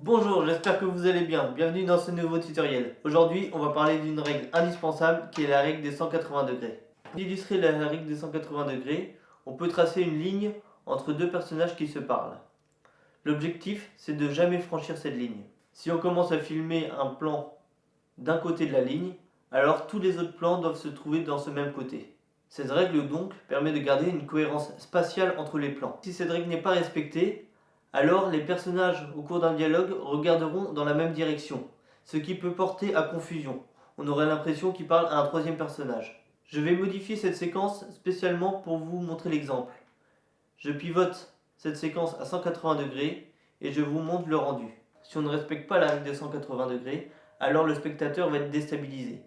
Bonjour, j'espère que vous allez bien. Bienvenue dans ce nouveau tutoriel. Aujourd'hui, on va parler d'une règle indispensable qui est la règle des 180 degrés. Pour illustrer la règle des 180 degrés, on peut tracer une ligne entre deux personnages qui se parlent. L'objectif, c'est de jamais franchir cette ligne. Si on commence à filmer un plan d'un côté de la ligne, alors tous les autres plans doivent se trouver dans ce même côté. Cette règle donc permet de garder une cohérence spatiale entre les plans. Si cette règle n'est pas respectée, alors les personnages au cours d'un dialogue regarderont dans la même direction, ce qui peut porter à confusion. On aurait l'impression qu'ils parlent à un troisième personnage. Je vais modifier cette séquence spécialement pour vous montrer l'exemple. Je pivote cette séquence à 180 degrés et je vous montre le rendu. Si on ne respecte pas la règle des 180 degrés, alors le spectateur va être déstabilisé.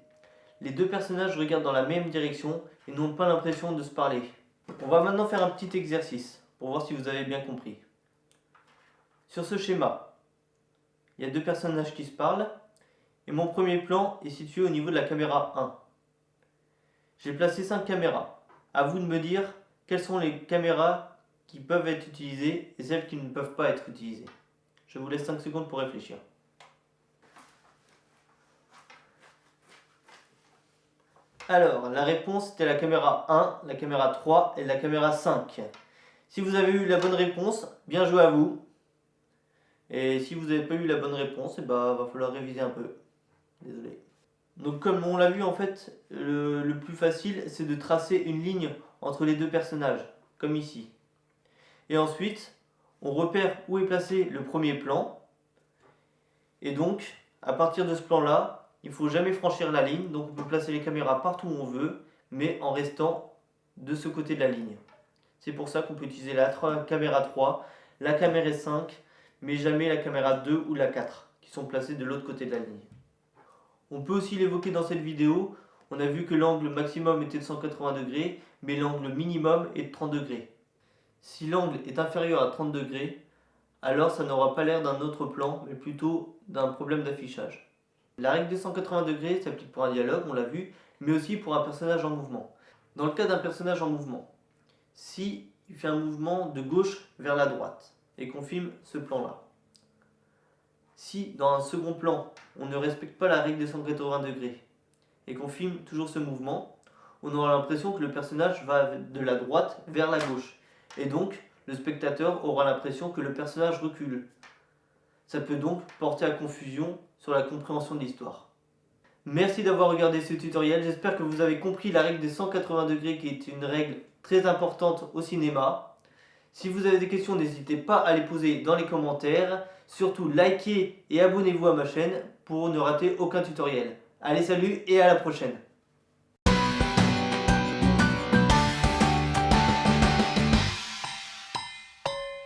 Les deux personnages regardent dans la même direction et n'ont pas l'impression de se parler. On va maintenant faire un petit exercice pour voir si vous avez bien compris. Sur ce schéma, il y a deux personnages qui se parlent et mon premier plan est situé au niveau de la caméra 1. J'ai placé 5 caméras. À vous de me dire quelles sont les caméras qui peuvent être utilisées et celles qui ne peuvent pas être utilisées. Je vous laisse 5 secondes pour réfléchir. Alors, la réponse était la caméra 1, la caméra 3 et la caméra 5. Si vous avez eu la bonne réponse, bien joué à vous. Et si vous n'avez pas eu la bonne réponse, va falloir réviser un peu. Désolé. Donc comme on l'a vu, en fait, le plus facile, c'est de tracer une ligne entre les deux personnages, comme ici. Et ensuite, on repère où est placé le premier plan. Et donc, à partir de ce plan-là, il ne faut jamais franchir la ligne. Donc on peut placer les caméras partout où on veut, mais en restant de ce côté de la ligne. C'est pour ça qu'on peut utiliser la caméra 3, la caméra 5, mais jamais la caméra 2 ou la 4, qui sont placées de l'autre côté de la ligne. On peut aussi l'évoquer dans cette vidéo, on a vu que l'angle maximum était de 180 degrés, mais l'angle minimum est de 30 degrés. Si l'angle est inférieur à 30 degrés, alors ça n'aura pas l'air d'un autre plan, mais plutôt d'un problème d'affichage. La règle des 180 degrés s'applique pour un dialogue, on l'a vu, mais aussi pour un personnage en mouvement. Dans le cas d'un personnage en mouvement, si il fait un mouvement de gauche vers la droite, et qu'on filme ce plan-là. Si dans un second plan, on ne respecte pas la règle des 180 degrés et qu'on filme toujours ce mouvement, on aura l'impression que le personnage va de la droite vers la gauche. Et donc, le spectateur aura l'impression que le personnage recule. Ça peut donc porter à confusion sur la compréhension de l'histoire. Merci d'avoir regardé ce tutoriel, j'espère que vous avez compris la règle des 180 degrés qui est une règle très importante au cinéma. Si vous avez des questions, n'hésitez pas à les poser dans les commentaires. Surtout, likez et abonnez-vous à ma chaîne pour ne rater aucun tutoriel. Allez, salut et à la prochaine!